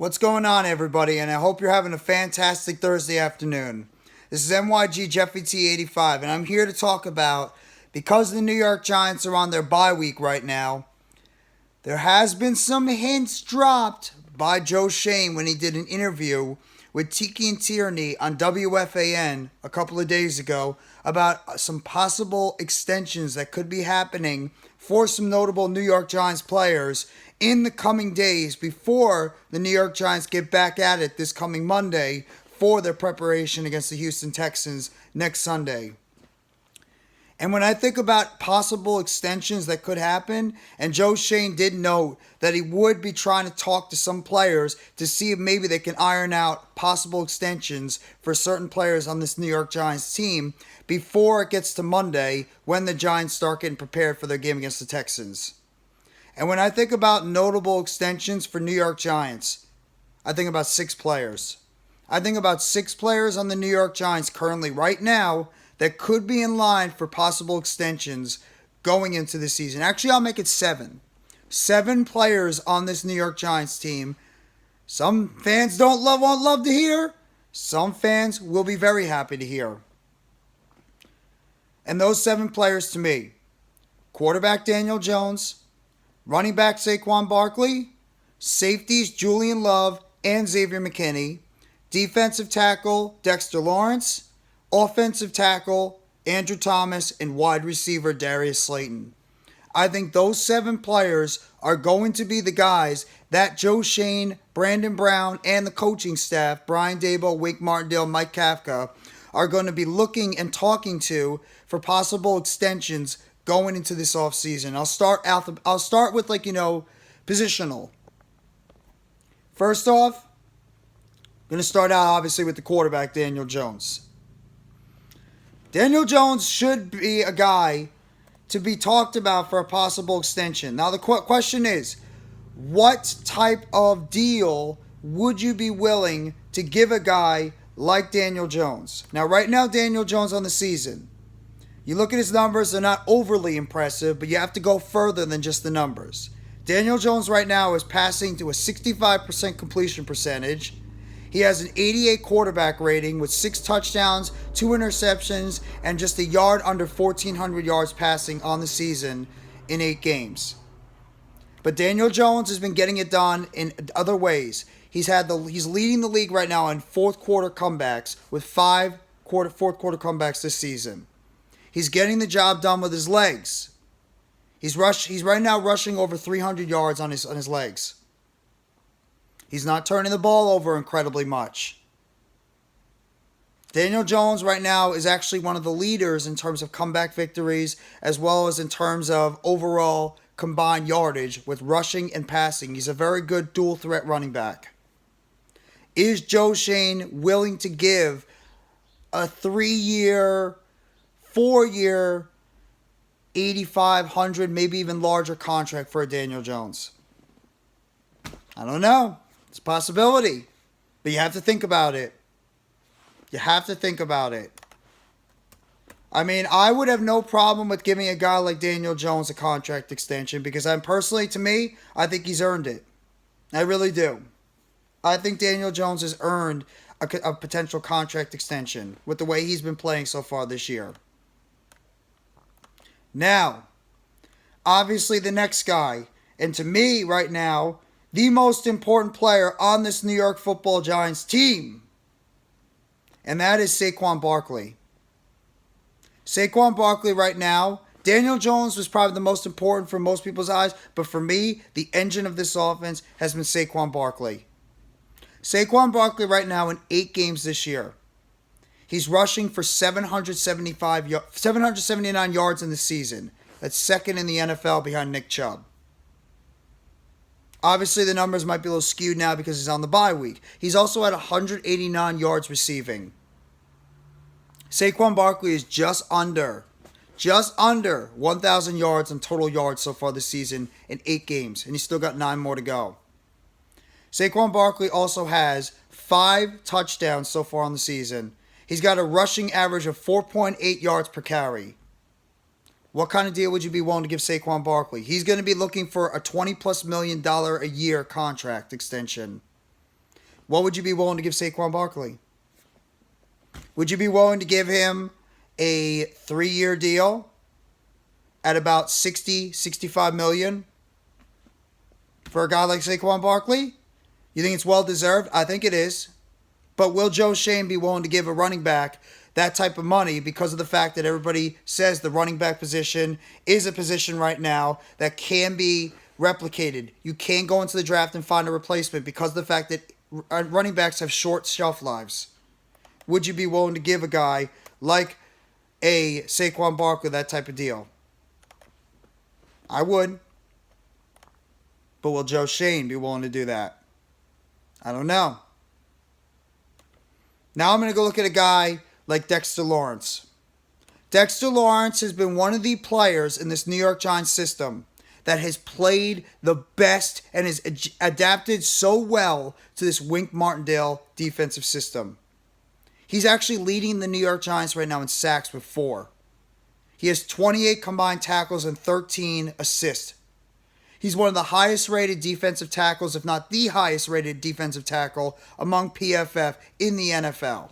What's going on, everybody? And I hope you're having a fantastic Thursday afternoon. This is NYG Jeffy T85, and I'm here to talk about, because the New York Giants are on their bye week right now, there has been some hints dropped by Joe Schoen when he did an interview with TikiAndTierney on WFAN a couple of days ago about some possible extensions that could be happening for some notable New York Giants players in the coming days before the New York Giants get back at it this coming Monday for their preparation against the Houston Texans next Sunday. And when I think about possible extensions that could happen, and Joe Schoen did note that he would be trying to talk to some players to see if maybe they can iron out possible extensions for certain players on this New York Giants team before it gets to Monday when the Giants start getting prepared for their game against the Texans. And when I think about notable extensions for New York Giants, I think about 6 players. I think about 6 players on the New York Giants currently right now that could be in line for possible extensions going into the season. Actually, I'll make it 7. 7 players on this New York Giants team. Some fans won't love to hear. Some fans will be very happy to hear. And those 7 players to me: quarterback Daniel Jones, running back Saquon Barkley, safeties Julian Love and Xavier McKinney, defensive tackle Dexter Lawrence, offensive tackle Andrew Thomas, and wide receiver Darius Slayton. I think those 7 players are going to be the guys that Joe Schoen, Brandon Brown, and the coaching staff, Brian Daboll, Wink Martindale, Mike Kafka, are going to be looking and talking to for possible extensions going into this offseason. I'll start with positional. First off, I'm going to start out obviously with the quarterback Daniel Jones. Daniel Jones should be a guy to be talked about for a possible extension. Now the question is, what type of deal would you be willing to give a guy like Daniel Jones? Now right now, Daniel Jones on the season, you look at his numbers, they're not overly impressive, but you have to go further than just the numbers. Daniel Jones right now is passing to a 65% completion percentage. He has an 88 quarterback rating with 6 touchdowns, 2 interceptions, and just a yard under 1,400 yards passing on the season in 8 games. But Daniel Jones has been getting it done in other ways. He's leading the league right now in fourth quarter comebacks with 5 fourth quarter comebacks this season. He's getting the job done with his legs. He's right now rushing over 300 yards on his legs. He's not turning the ball over incredibly much. Daniel Jones right now is actually one of the leaders in terms of comeback victories, as well as in terms of overall combined yardage with rushing and passing. He's a very good dual threat running back. Is Joe Schoen willing to give a 3-year, 4-year, 8,500, maybe even larger contract for a Daniel Jones? I don't know. It's a possibility. But you have to think about it. You have to think about it. I mean, I would have no problem with giving a guy like Daniel Jones a contract extension because I think he's earned it. I really do. I think Daniel Jones has earned a potential contract extension with the way he's been playing so far this year. Now, obviously the next guy, and to me right now, the most important player on this New York Football Giants team, and that is Saquon Barkley. Saquon Barkley right now, Daniel Jones was probably the most important for most people's eyes, but for me, the engine of this offense has been Saquon Barkley. Saquon Barkley right now in 8 games this year, he's rushing for 779 yards in the season. That's second in the NFL behind Nick Chubb. Obviously, the numbers might be a little skewed now because he's on the bye week. He's also at 189 yards receiving. Saquon Barkley is just under 1,000 yards in total yards so far this season in 8 games, and he's still got 9 more to go. Saquon Barkley also has 5 touchdowns so far on the season. He's got a rushing average of 4.8 yards per carry. What kind of deal would you be willing to give Saquon Barkley? He's going to be looking for a $20+ million a year contract extension. What would you be willing to give Saquon Barkley? Would you be willing to give him a 3-year deal at about 60, 65 million for a guy like Saquon Barkley? You think it's well deserved? I think it is. But will Joe Schoen be willing to give a running back that type of money because of the fact that everybody says the running back position is a position right now that can be replicated? You can go into the draft and find a replacement because of the fact that running backs have short shelf lives. Would you be willing to give a guy like a Saquon Barkley that type of deal? I would. But will Joe Schoen be willing to do that? I don't know. Now I'm going to go look at a guy like Dexter Lawrence. Dexter Lawrence has been one of the players in this New York Giants system that has played the best and has adapted so well to this Wink Martindale defensive system. He's actually leading the New York Giants right now in sacks with 4. He has 28 combined tackles and 13 assists. He's one of the highest rated defensive tackles, if not the highest rated defensive tackle among PFF in the NFL.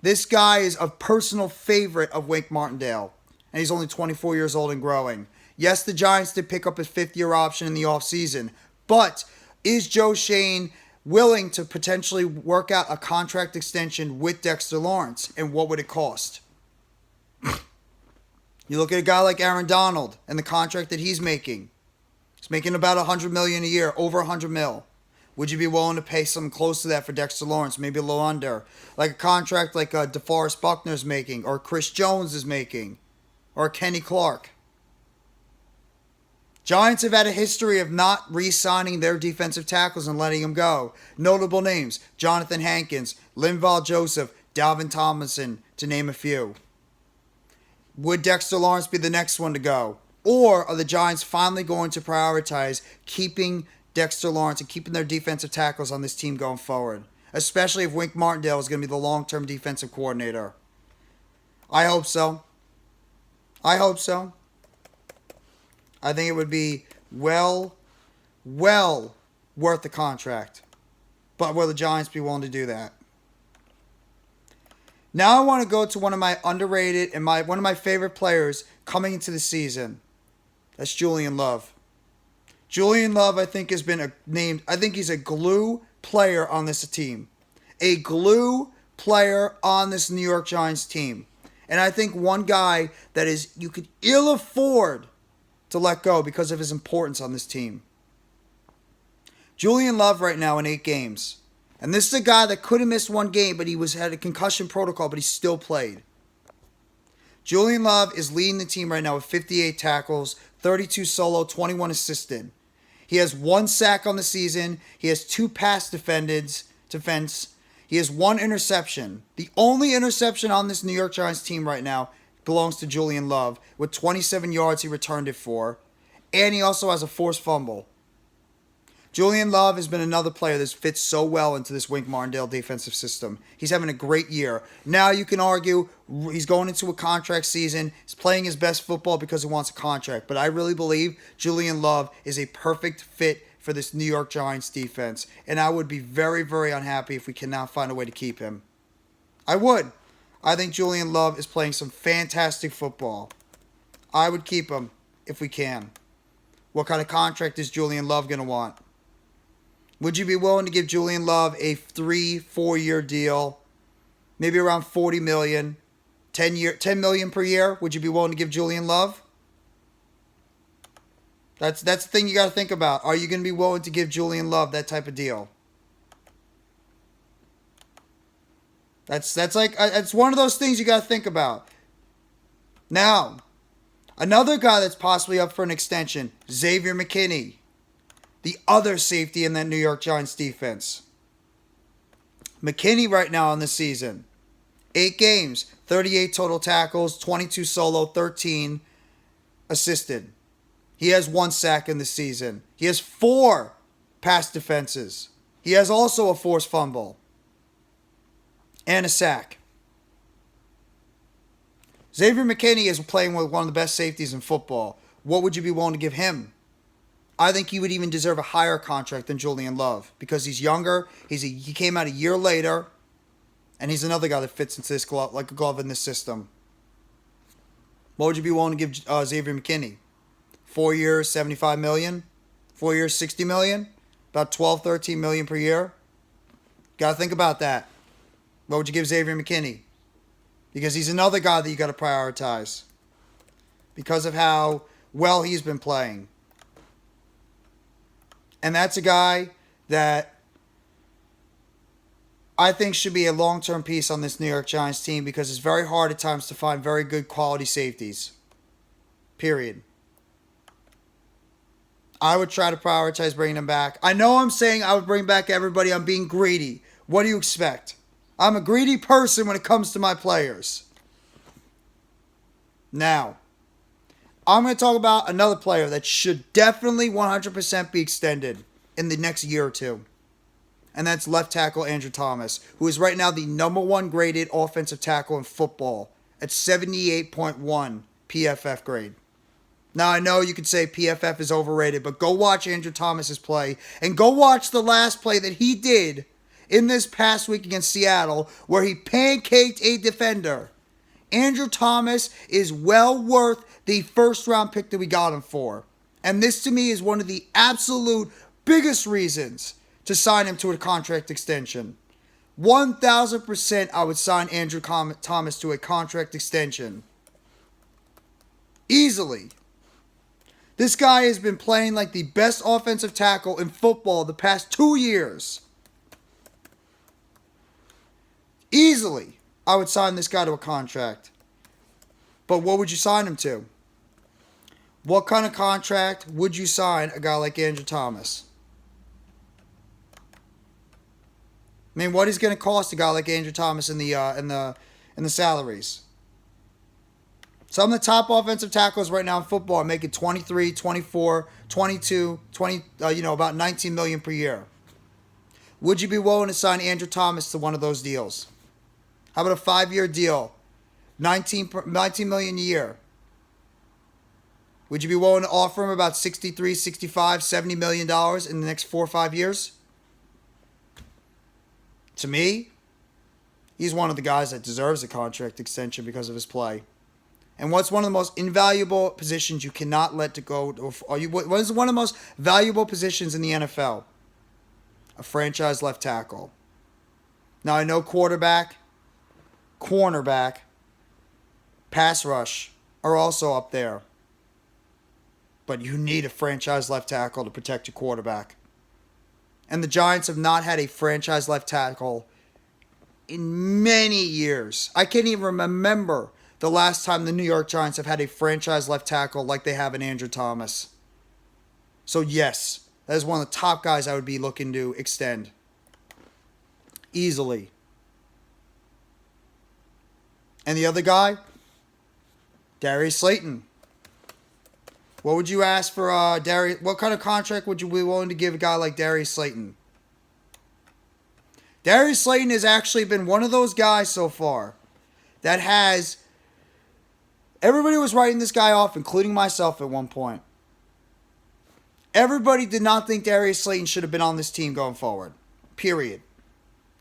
This guy is a personal favorite of Wink Martindale, and he's only 24 years old and growing. Yes, the Giants did pick up his 5th-year option in the offseason, but is Joe Schoen willing to potentially work out a contract extension with Dexter Lawrence, and what would it cost? You look at a guy like Aaron Donald and the contract that he's making. He's making about $100 million a year, over $100 million. Would you be willing to pay something close to that for Dexter Lawrence? Maybe a little under. Like a contract like DeForest Buckner's making, or Chris Jones is making, or Kenny Clark. Giants have had a history of not re-signing their defensive tackles and letting them go. Notable names: Jonathan Hankins, Linval Joseph, Dalvin Tomlinson, to name a few. Would Dexter Lawrence be the next one to go? Or are the Giants finally going to prioritize keeping Dexter Lawrence and keeping their defensive tackles on this team going forward? Especially if Wink Martindale is going to be the long-term defensive coordinator. I hope so. I hope so. I think it would be well worth the contract. But will the Giants be willing to do that? Now I want to go to one of my underrated and one of my favorite players coming into the season. That's Julian Love. Julian Love, I think, has been named. I think he's a glue player on this team. A glue player on this New York Giants team. And I think one guy that is you could ill afford to let go because of his importance on this team. Julian Love right now in 8 games. And this is a guy that could have missed 1 game, but he had a concussion protocol, but he still played. Julian Love is leading the team right now with 58 tackles, 32 solo, 21 assisted. He has 1 sack on the season. He has 2 pass defense. He has 1 interception. The only interception on this New York Giants team right now belongs to Julian Love. With 27 yards, he returned it for. And he also has a forced fumble. Julian Love has been another player that fits so well into this Wink Martindale defensive system. He's having a great year. Now you can argue he's going into a contract season. He's playing his best football because he wants a contract. But I really believe Julian Love is a perfect fit for this New York Giants defense. And I would be very, very unhappy if we cannot find a way to keep him. I would. I think Julian Love is playing some fantastic football. I would keep him if we can. What kind of contract is Julian Love going to want? Would you be willing to give Julian Love a 3-4-year deal? Maybe around $40 million. $10 million per year? Would you be willing to give Julian Love? That's the thing you got to think about. Are you going to be willing to give Julian Love that type of deal? That's one of those things you got to think about. Now, another guy that's possibly up for an extension, Xavier McKinney. The other safety in that New York Giants defense. McKinney right now on the season. 8 games, 38 total tackles, 22 solo, 13 assisted. He has 1 sack in the season. He has 4 pass defenses. He has also a forced fumble. And a sack. Xavier McKinney is playing with one of the best safeties in football. What would you be willing to give him? I think he would even deserve a higher contract than Julian Love because he's younger. He came out a year later, and he's another guy that fits into this glove like a glove in this system. What would you be willing to give Xavier McKinney? 4 years, $75 million. 4 years, $60 million. About $12, $13 million per year. Got to think about that. What would you give Xavier McKinney? Because he's another guy that you got to prioritize because of how well he's been playing. And that's a guy that I think should be a long-term piece on this New York Giants team because it's very hard at times to find very good quality safeties. Period. I would try to prioritize bringing him back. I know I'm saying I would bring back everybody. I'm being greedy. What do you expect? I'm a greedy person when it comes to my players. Now, I'm going to talk about another player that should definitely 100% be extended in the next year or two. And that's left tackle Andrew Thomas, who is right now the number 1 graded offensive tackle in football at 78.1 PFF grade. Now, I know you could say PFF is overrated, but go watch Andrew Thomas's play and go watch the last play that he did in this past week against Seattle where he pancaked a defender. Andrew Thomas is well worth the first-round pick that we got him for. And this, to me, is one of the absolute biggest reasons to sign him to a contract extension. 1,000% I would sign Andrew Thomas to a contract extension. Easily. This guy has been playing like the best offensive tackle in football the past 2 years. Easily, I would sign this guy to a contract. But what would you sign him to? What kind of contract would you sign a guy like Andrew Thomas? I mean, what is going to cost a guy like Andrew Thomas in the salaries? Some of the top offensive tackles right now in football are making 23, 24, 22, 20, about $19 million per year. Would you be willing to sign Andrew Thomas to one of those deals? How about a 5-year deal? $19 million a year. Would you be willing to offer him about $63, $65, $70 million in the next 4 or 5 years? To me, he's one of the guys that deserves a contract extension because of his play. And what's one of the most invaluable positions you cannot let to go? What is one of the most valuable positions in the NFL? A franchise left tackle. Now, I know quarterback, cornerback, pass rush are also up there. But you need a franchise left tackle to protect your quarterback. And the Giants have not had a franchise left tackle in many years. I can't even remember the last time the New York Giants have had a franchise left tackle like they have in Andrew Thomas. So yes, that is one of the top guys I would be looking to extend. Easily. And the other guy? Darius Slayton. What would you ask for Darius? What kind of contract would you be willing to give a guy like Darius Slayton? Darius Slayton has actually been one of those guys so far that has... Everybody was writing this guy off, including myself at one point. Everybody did not think Darius Slayton should have been on this team going forward. Period.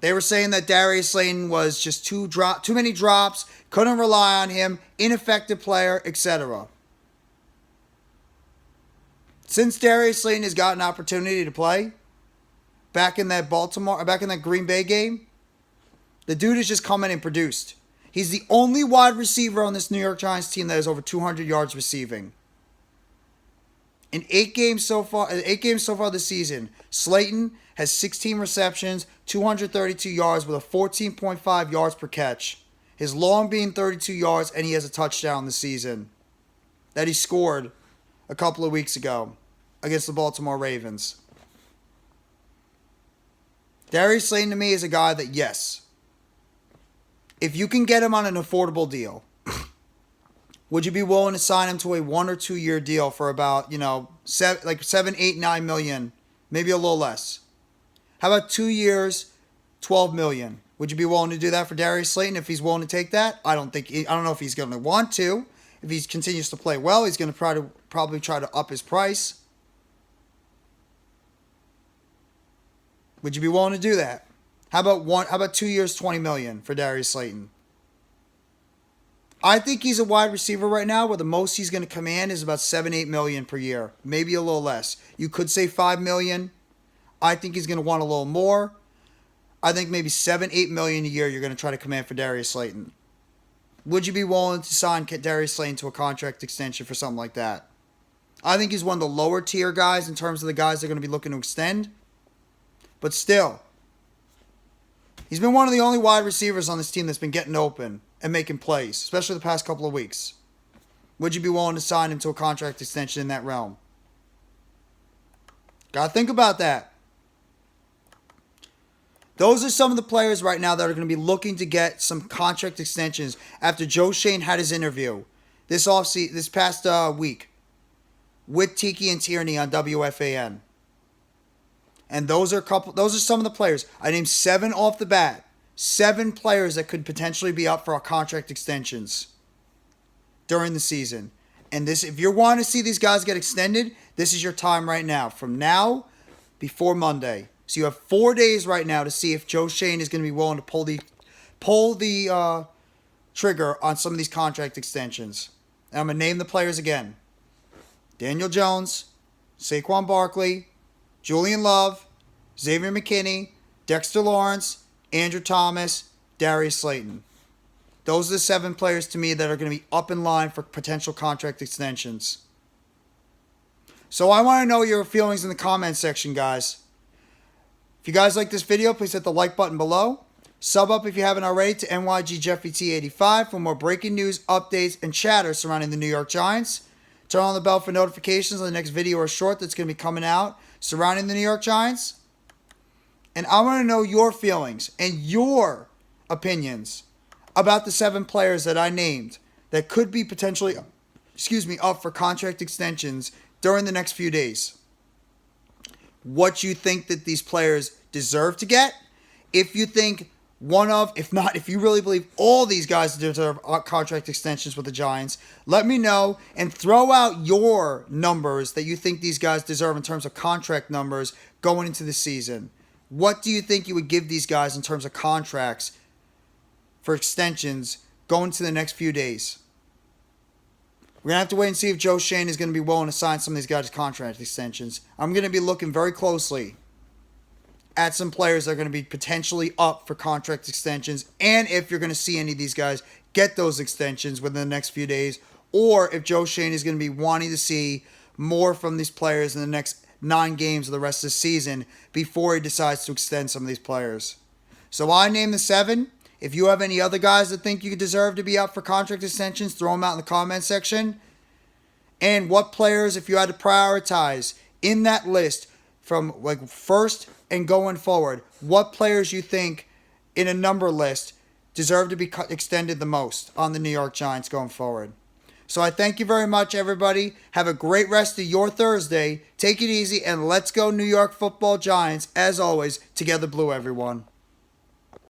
They were saying that Darius Slayton was just too many drops, couldn't rely on him, ineffective player, etc. Since Darius Slayton has got an opportunity to play, back in that Green Bay game, the dude has just come in and produced. He's the only wide receiver on this New York Giants team that has over 200 yards receiving. In 8 games so far this season, Slayton has 16 receptions, 232 yards with a 14.5 yards per catch. His long being 32 yards, and he has a touchdown this season that he scored a couple of weeks ago against the Baltimore Ravens. Darius Slayton to me is a guy that, yes, if you can get him on an affordable deal, would you be willing to sign him to a 1 or 2 year deal for about, $7, $8, $9 million, maybe a little less? How about 2 years, $12 million? Would you be willing to do that for Darius Slayton if he's willing to take that? I don't know if he's going to want to. If he continues to play well, he's going to probably try to up his price. Would you be willing to do that? How about 2 years, $20 million for Darius Slayton? I think he's a wide receiver right now where the most he's going to command is about $7-8 million per year. Maybe a little less. You could say $5 million. I think he's going to want a little more. I think maybe $7-8 million a year you're going to try to command for Darius Slayton. Would you be willing to sign Darius Slayton to a contract extension for something like that? I think he's one of the lower tier guys in terms of the guys they're going to be looking to extend. But still, he's been one of the only wide receivers on this team that's been getting open and making plays, especially the past couple of weeks. Would you be willing to sign him to a contract extension in that realm? Gotta think about that. Those are some of the players right now that are going to be looking to get some contract extensions after Joe Schoen had his interview this past week with TikiAndTierney on WFAN. And those are some of the players. I named 7 off the bat. 7 players that could potentially be up for our contract extensions during the season. And this, if you want to see these guys get extended, this is your time right now. From now before Monday. So you have 4 days right now to see if Joe Schoen is going to be willing to pull the trigger on some of these contract extensions. And I'm going to name the players again. Daniel Jones, Saquon Barkley, Julian Love, Xavier McKinney, Dexter Lawrence, Andrew Thomas, Darius Slayton. Those are the 7 players to me that are going to be up in line for potential contract extensions. So I want to know your feelings in the comments section, guys. If you guys like this video, please hit the like button below. Sub up if you haven't already to NYGJeffyT85 for more breaking news, updates, and chatter surrounding the New York Giants. Turn on the bell for notifications on the next video or short that's going to be coming out surrounding the New York Giants. And I want to know your feelings and your opinions about the 7 players that I named that could be potentially, up for contract extensions during the next few days. What you think that these players deserve to get. If you think if you really believe all these guys deserve contract extensions with the Giants, let me know and throw out your numbers that you think these guys deserve in terms of contract numbers going into the season. What do you think you would give these guys in terms of contracts for extensions going to the next few days? We're going to have to wait and see if Joe Schoen is going to be willing to sign some of these guys' contract extensions. I'm going to be looking very closely at some players that are going to be potentially up for contract extensions, and if you're going to see any of these guys get those extensions within the next few days, or if Joe Schoen is going to be wanting to see more from these players in the next 9 games of the rest of the season before he decides to extend some of these players. So I named the 7. If you have any other guys that think you deserve to be up for contract extensions, throw them out in the comment section. And what players, if you had to prioritize in that list from like first and going forward, what players you think in a number list deserve to be extended the most on the New York Giants going forward. So I thank you very much, everybody. Have a great rest of your Thursday. Take it easy, and let's go New York Football Giants. As always, together blue, everyone.